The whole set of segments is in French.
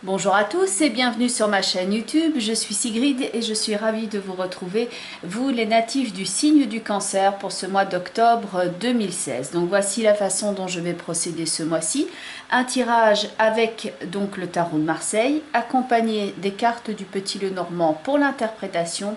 Bonjour à tous et bienvenue sur ma chaîne YouTube. Je suis Sigrid et je suis ravie de vous retrouver, vous les natifs du signe du Cancer, pour ce mois d'octobre 2016. Donc voici la façon dont je vais procéder ce mois-ci. Un tirage avec donc le tarot de Marseille, accompagné des cartes du Petit Lenormand pour l'interprétation.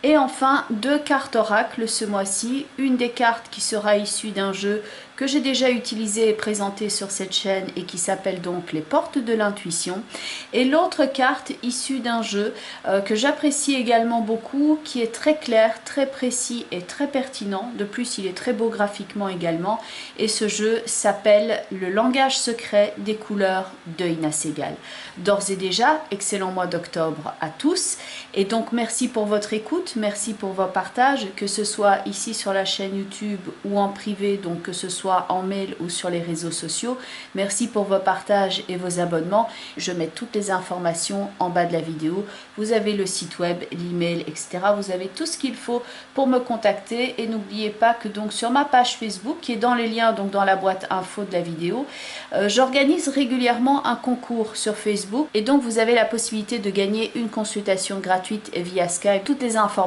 Et enfin, deux cartes oracles ce mois-ci, une des cartes qui sera issue d'un jeu que j'ai déjà utilisé et présenté sur cette chaîne et qui s'appelle donc les portes de l'intuition, et l'autre carte issue d'un jeu que j'apprécie également beaucoup, qui est très clair, très précis et très pertinent. De plus, il est très beau graphiquement également, et ce jeu s'appelle le langage secret des couleurs de Ina Segal. D'ores et déjà, excellent mois d'octobre à tous, et donc merci pour votre écoute, merci pour vos partages, que ce soit ici sur la chaîne YouTube ou en privé, donc que ce soit en mail ou sur les réseaux sociaux. Merci pour vos partages et vos abonnements. Je mets toutes les informations en bas de la vidéo. Vous avez le site web, l'email, etc. Vous avez tout ce qu'il faut pour me contacter, et n'oubliez pas que donc sur ma page Facebook, qui est dans les liens, donc dans la boîte info de la vidéo, j'organise régulièrement un concours sur Facebook, et donc vous avez la possibilité de gagner une consultation gratuite via Skype. Toutes les informations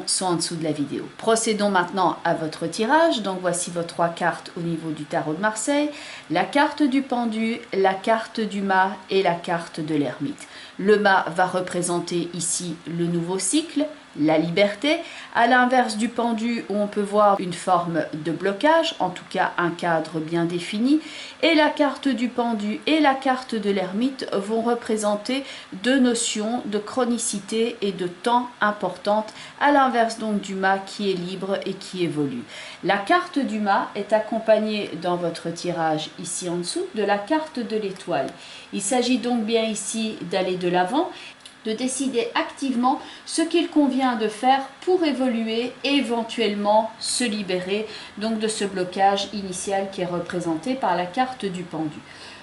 sont en dessous de la vidéo. Procédons maintenant à votre tirage. Donc voici vos trois cartes au niveau du tarot de Marseille: la carte du pendu, la carte du mât et la carte de l'ermite. Le mât va représenter ici le nouveau cycle, la liberté, à l'inverse du pendu où on peut voir une forme de blocage, en tout cas un cadre bien défini, et la carte du pendu et la carte de l'ermite vont représenter deux notions de chronicité et de temps importantes, à l'inverse donc du mât qui est libre et qui évolue. La carte du mât est accompagnée dans votre tirage ici en dessous de la carte de l'étoile. Il s'agit donc bien ici d'aller de l'avant, de décider activement ce qu'il convient de faire pour évoluer et éventuellement se libérer donc de ce blocage initial qui est représenté par la carte du pendu.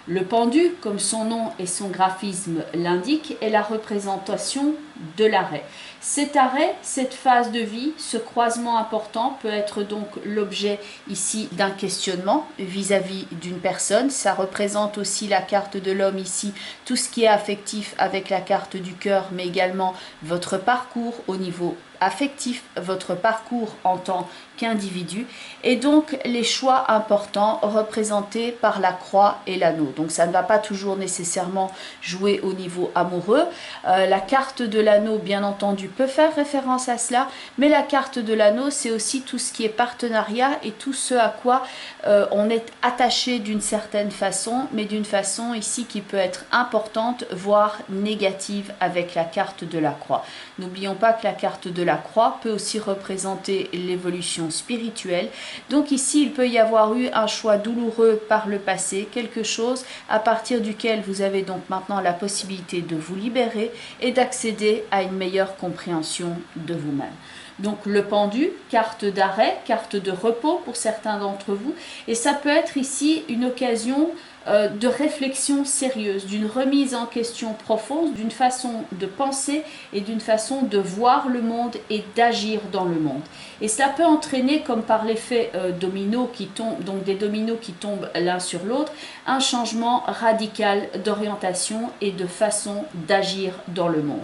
Le pendu, comme son nom et son graphisme l'indiquent, est la représentation de l'arrêt. Cet arrêt, cette phase de vie, ce croisement important peut être donc l'objet ici d'un questionnement vis-à-vis d'une personne. Ça représente aussi la carte de l'homme ici, tout ce qui est affectif avec la carte du cœur, mais également votre parcours au niveau affectif, votre parcours en tant qu'individu, et donc les choix importants représentés par la croix et l'anneau. Donc ça ne va pas toujours nécessairement jouer au niveau amoureux. La carte de l'anneau, bien entendu, peut faire référence à cela, mais la carte de l'anneau, c'est aussi tout ce qui est partenariat et tout ce à quoi on est attaché d'une certaine façon, mais d'une façon ici qui peut être importante, voire négative, avec la carte de la croix. N'oublions pas que la carte de la croix peut aussi représenter l'évolution spirituelle. Donc ici, il peut y avoir eu un choix douloureux par le passé, quelque chose à partir duquel vous avez donc maintenant la possibilité de vous libérer et d'accéder à une meilleure compréhension de vous-même. Donc le pendu, carte d'arrêt, carte de repos pour certains d'entre vous, et ça peut être ici une occasion de réflexion sérieuse, d'une remise en question profonde, d'une façon de penser et d'une façon de voir le monde et d'agir dans le monde. Et cela peut entraîner, comme par l'effet domino qui tombe, donc des dominos qui tombent l'un sur l'autre, un changement radical d'orientation et de façon d'agir dans le monde.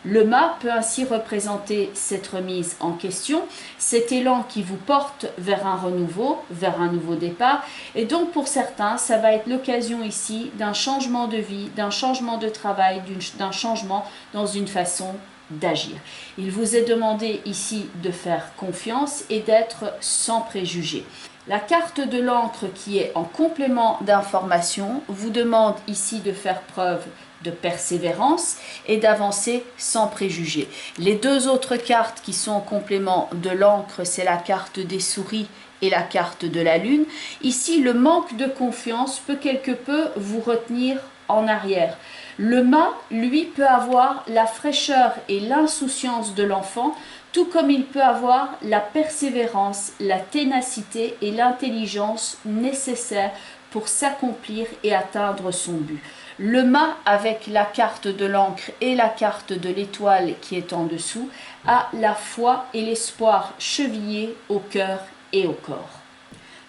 Le mât peut ainsi représenter cette remise en question, cet élan qui vous porte vers un renouveau, vers un nouveau départ. Et donc pour certains, ça va être l'occasion ici d'un changement de vie, d'un changement de travail, d'un changement dans une façon d'agir. Il vous est demandé ici de faire confiance et d'être sans préjugés. La carte de l'encre, qui est en complément d'information, vous demande ici de faire preuve de persévérance et d'avancer sans préjugés. Les deux autres cartes qui sont en complément de l'encre, c'est la carte des souris et la carte de la lune. Ici, le manque de confiance peut quelque peu vous retenir en arrière. Le mât, lui, peut avoir la fraîcheur et l'insouciance de l'enfant, tout comme il peut avoir la persévérance, la ténacité et l'intelligence nécessaires pour s'accomplir et atteindre son but. Le mât, avec la carte de l'encre et la carte de l'étoile qui est en dessous, a la foi et l'espoir chevillés au cœur et au corps.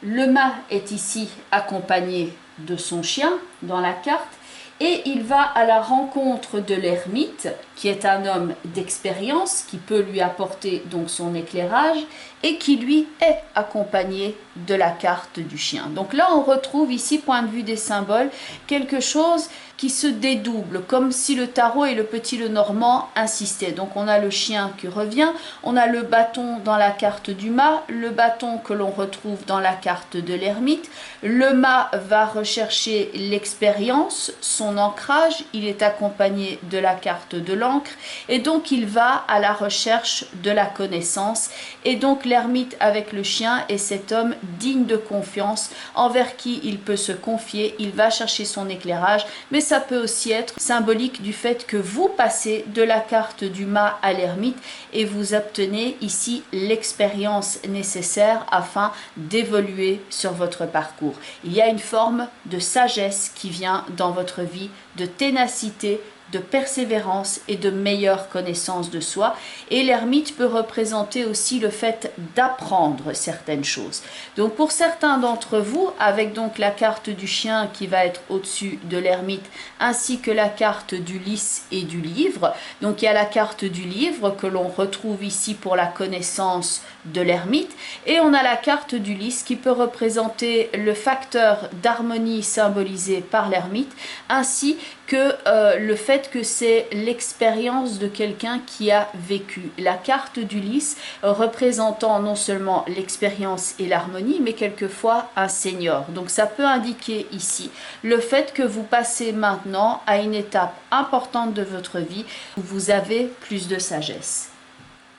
Le mât est ici accompagné de son chien dans la carte. et il va à la rencontre de l'ermite, qui est un homme d'expérience, qui peut lui apporter donc son éclairage, et qui lui est accompagné de la carte du chien. Donc là, on retrouve ici, point de vue des symboles, quelque chose qui se dédouble, comme si le tarot et le petit Lenormand insistaient. Donc on a le chien qui revient, on a le bâton dans la carte du mât, le bâton que l'on retrouve dans la carte de l'ermite. Le mât va rechercher l'expérience, son ancrage, il est accompagné de la carte de l'encre, et donc il va à la recherche de la connaissance. Et donc l'ermite avec le chien est cet homme digne de confiance, envers qui il peut se confier, il va chercher son éclairage, mais ça peut aussi être symbolique du fait que vous passez de la carte du mât à l'ermite et vous obtenez ici l'expérience nécessaire afin d'évoluer sur votre parcours. Il y a une forme de sagesse qui vient dans votre vie, de ténacité, de persévérance et de meilleure connaissance de soi. Et l'ermite peut représenter aussi le fait d'apprendre certaines choses. Donc pour certains d'entre vous, avec donc la carte du chien qui va être au-dessus de l'ermite, ainsi que la carte du lys et du livre. Donc il y a la carte du livre que l'on retrouve ici pour la connaissance de l'ermite, et on a la carte du lys qui peut représenter le facteur d'harmonie symbolisé par l'ermite, ainsi que le fait que c'est l'expérience de quelqu'un qui a vécu. La carte du lys représentant non seulement l'expérience et l'harmonie, mais quelquefois un senior. Donc ça peut indiquer ici le fait que vous passez maintenant à une étape importante de votre vie où vous avez plus de sagesse.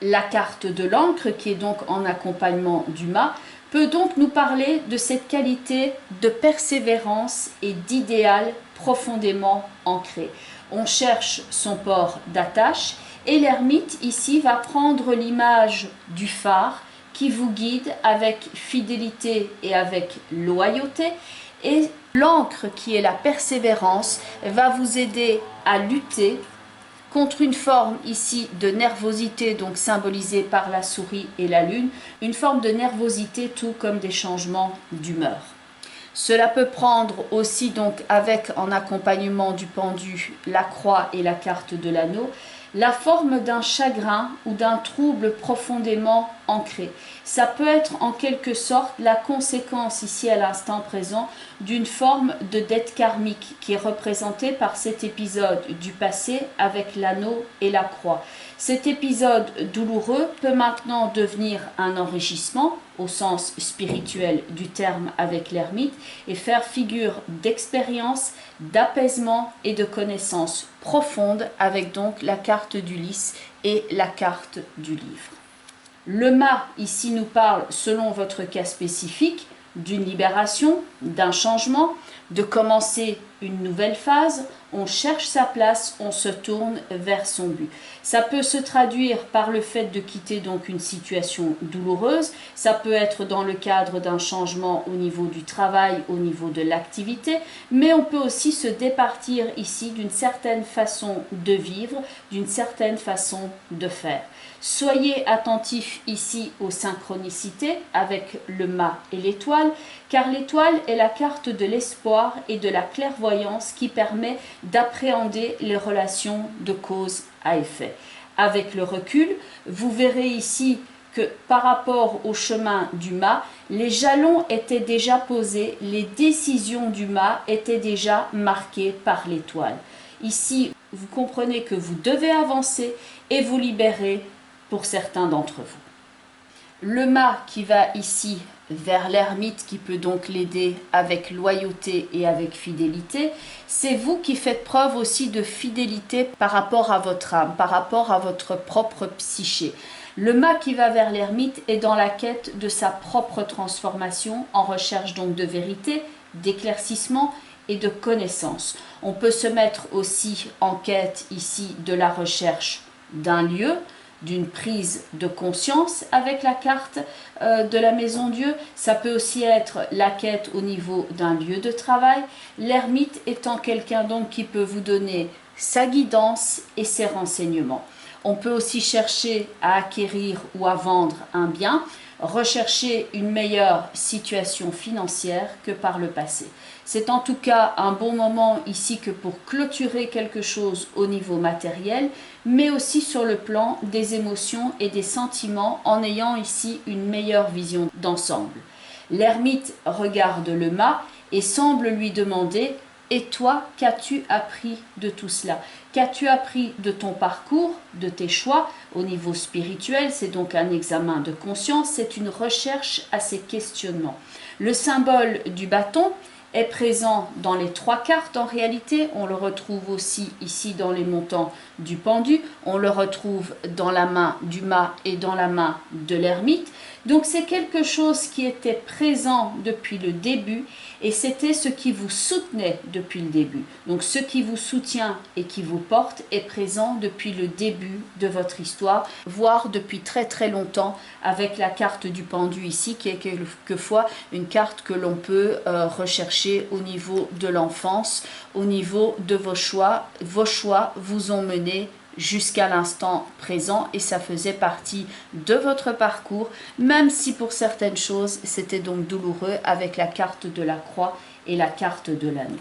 La carte de l'encre, qui est donc en accompagnement du mât, peut donc nous parler de cette qualité de persévérance et d'idéal profondément ancré. On cherche son port d'attache et l'ermite ici va prendre l'image du phare qui vous guide avec fidélité et avec loyauté, et l'encre qui est la persévérance va vous aider à lutter contre une forme ici de nervosité, donc symbolisée par la souris et la lune, une forme de nervosité tout comme des changements d'humeur. Cela peut prendre aussi donc avec en accompagnement du pendu la croix et la carte de l'anneau, la forme d'un chagrin ou d'un trouble profondément ancré. Ça peut être en quelque sorte la conséquence ici à l'instant présent d'une forme de dette karmique qui est représentée par cet épisode du passé avec l'anneau et la croix. Cet épisode douloureux peut maintenant devenir un enrichissement au sens spirituel du terme avec l'ermite et faire figure d'expérience, d'apaisement et de connaissance profonde avec donc la carte du lys et la carte du livre. Le mât ici nous parle, selon votre cas spécifique, d'une libération, d'un changement, de commencer une nouvelle phase. On cherche sa place, on se tourne vers son but. Ça peut se traduire par le fait de quitter donc une situation douloureuse. Ça peut être dans le cadre d'un changement au niveau du travail, au niveau de l'activité, mais on peut aussi se départir ici d'une certaine façon de vivre, d'une certaine façon de faire. Soyez attentifs ici aux synchronicités avec le mât et l'étoile, car l'étoile est la carte de l'espoir et de la clairvoyance qui permet d'appréhender les relations de cause à effet. Avec le recul, vous verrez ici que par rapport au chemin du mât, les jalons étaient déjà posés, les décisions du mât étaient déjà marquées par l'étoile. Ici, vous comprenez que vous devez avancer et vous libérer pour certains d'entre vous. Le mât qui va ici vers l'ermite qui peut donc l'aider avec loyauté et avec fidélité, c'est vous qui faites preuve aussi de fidélité par rapport à votre âme, par rapport à votre propre psyché. Le mât qui va vers l'ermite est dans la quête de sa propre transformation, en recherche donc de vérité, d'éclaircissement et de connaissance. On peut se mettre aussi en quête ici de la recherche d'un lieu, d'une prise de conscience avec la carte de la maison Dieu. Ça peut aussi être la quête au niveau d'un lieu de travail. L'ermite étant quelqu'un donc qui peut vous donner sa guidance et ses renseignements. On peut aussi chercher à acquérir ou à vendre un bien. rechercher une meilleure situation financière que par le passé. C'est en tout cas un bon moment ici que pour clôturer quelque chose au niveau matériel, mais aussi sur le plan des émotions et des sentiments en ayant ici une meilleure vision d'ensemble. L'ermite regarde le mât et semble lui demander « Et toi, qu'as-tu appris de tout cela? Qu'as-tu appris de ton parcours, de tes choix au niveau spirituel ?» C'est donc un examen de conscience, c'est une recherche à ces questionnements. Le symbole du bâton est présent dans les 3 cartes en réalité, on le retrouve aussi ici dans les montants du pendu, on le retrouve dans la main du mât et dans la main de l'ermite. Donc c'est quelque chose qui était présent depuis le début et c'était ce qui vous soutenait depuis le début. Donc ce qui vous soutient et qui vous porte est présent depuis le début de votre histoire, voire depuis très très longtemps avec la carte du pendu ici qui est quelquefois une carte que l'on peut rechercher au niveau de l'enfance, au niveau de vos choix. Vos choix vous ont mené jusqu'à l'instant présent et ça faisait partie de votre parcours, même si pour certaines choses c'était donc douloureux avec la carte de la croix et la carte de l'anneau.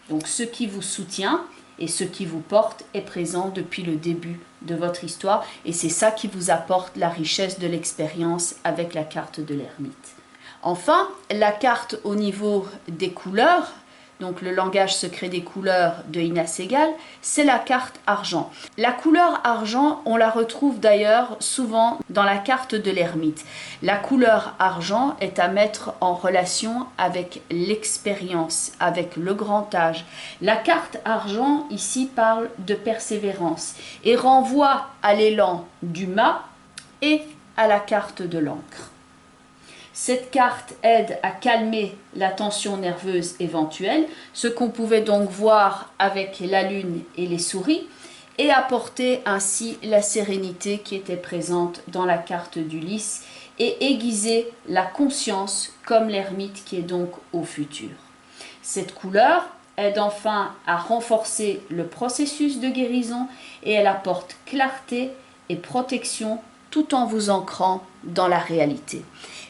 Donc ce qui vous soutient et ce qui vous porte est présent depuis le début de votre histoire et c'est ça qui vous apporte la richesse de l'expérience avec la carte de l'ermite. Enfin, la carte au niveau des couleurs, donc le langage secret des couleurs de Ina Segal, c'est la carte argent. La couleur argent, on la retrouve d'ailleurs souvent dans la carte de l'ermite. La couleur argent est à mettre en relation avec l'expérience, avec le grand âge. La carte argent ici parle de persévérance et renvoie à l'élan du mât et à la carte de l'encre. Cette carte aide à calmer la tension nerveuse éventuelle, ce qu'on pouvait donc voir avec la lune et les souris, et apporter ainsi la sérénité qui était présente dans la carte d'Ulysse et aiguiser la conscience comme l'ermite qui est donc au futur. Cette couleur aide enfin à renforcer le processus de guérison et elle apporte clarté et protection tout en vous ancrant dans la réalité.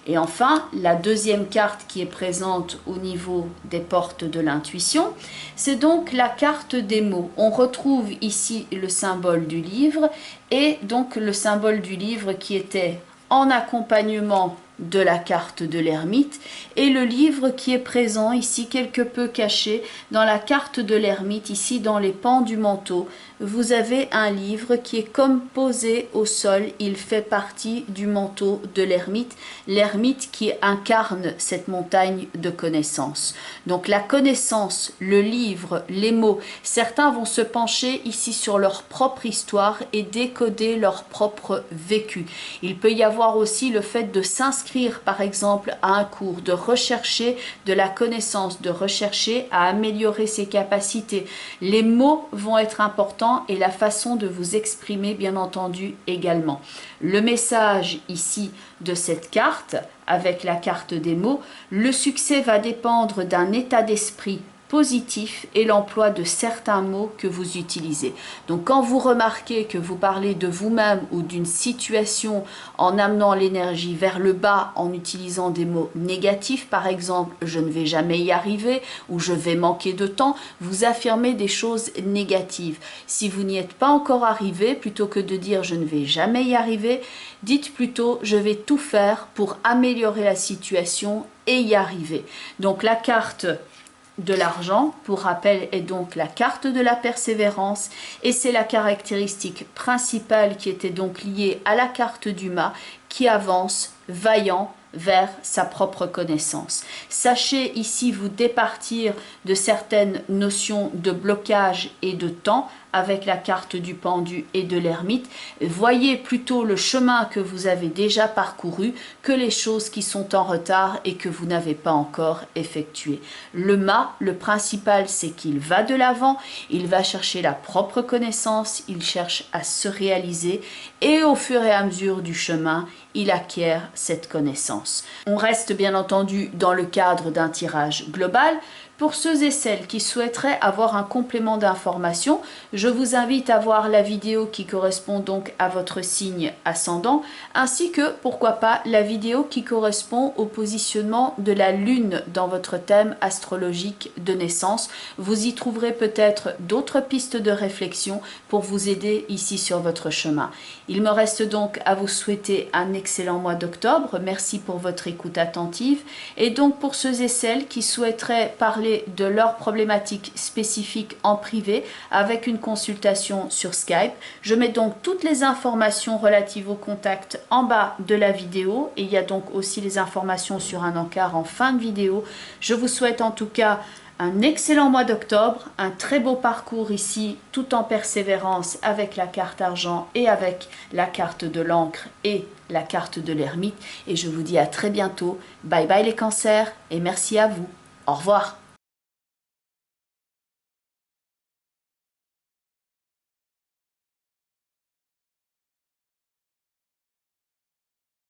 Et enfin, la deuxième carte qui est présente au niveau des portes de l'intuition, c'est donc la carte des mots. On retrouve ici le symbole du livre et donc le symbole du livre qui était en accompagnement de la carte de l'ermite et le livre qui est présent ici quelque peu caché dans la carte de l'ermite, ici dans les pans du manteau. Vous avez un livre qui est comme posé au sol, il fait partie du manteau de l'ermite qui incarne cette montagne de connaissances. Donc la connaissance, le livre, les mots, certains vont se pencher ici sur leur propre histoire et décoder leur propre vécu. Il peut y avoir aussi le fait de s'inscrire par exemple à un cours, de rechercher de la connaissance, de rechercher à améliorer ses capacités. Les mots vont être importants et la façon de vous exprimer bien entendu également. Le message ici de cette carte, avec la carte des mots, le succès va dépendre d'un état d'esprit positif et l'emploi de certains mots que vous utilisez. Donc quand vous remarquez que vous parlez de vous-même ou d'une situation en amenant l'énergie vers le bas en utilisant des mots négatifs, par exemple je ne vais jamais y arriver ou je vais manquer de temps, vous affirmez des choses négatives. Si vous n'y êtes pas encore arrivé, plutôt que de dire je ne vais jamais y arriver, dites plutôt je vais tout faire pour améliorer la situation et y arriver. Donc la carte de l'argent, pour rappel, est donc la carte de la persévérance et c'est la caractéristique principale qui était donc liée à la carte du mât qui avance vaillant vers sa propre connaissance. Sachez ici vous départir de certaines notions de blocage et de temps avec la carte du pendu et de l'ermite. Voyez plutôt le chemin que vous avez déjà parcouru que les choses qui sont en retard et que vous n'avez pas encore effectuées. Le mât, le principal, c'est qu'il va de l'avant, il va chercher la propre connaissance, il cherche à se réaliser et au fur et à mesure du chemin, il acquiert cette connaissance. On reste bien entendu dans le cadre d'un tirage global. Pour ceux et celles qui souhaiteraient avoir un complément d'information, je Je vous invite à voir la vidéo qui correspond donc à votre signe ascendant, ainsi que, pourquoi pas, la vidéo qui correspond au positionnement de la Lune dans votre thème astrologique de naissance. Vous y trouverez peut-être d'autres pistes de réflexion pour vous aider ici sur votre chemin. Il me reste donc à vous souhaiter un excellent mois d'octobre. Merci pour votre écoute attentive. Et donc pour ceux et celles qui souhaiteraient parler de leurs problématiques spécifiques en privé avec une consultation sur Skype, je mets donc toutes les informations relatives au contact en bas de la vidéo et il y a donc aussi les informations sur un encart en fin de vidéo. Je vous souhaite en tout cas un excellent mois d'octobre, un très beau parcours ici, tout en persévérance avec la carte argent et avec la carte de l'encre et la carte de l'ermite. Et je vous dis à très bientôt. Bye bye les cancers et merci à vous. Au revoir.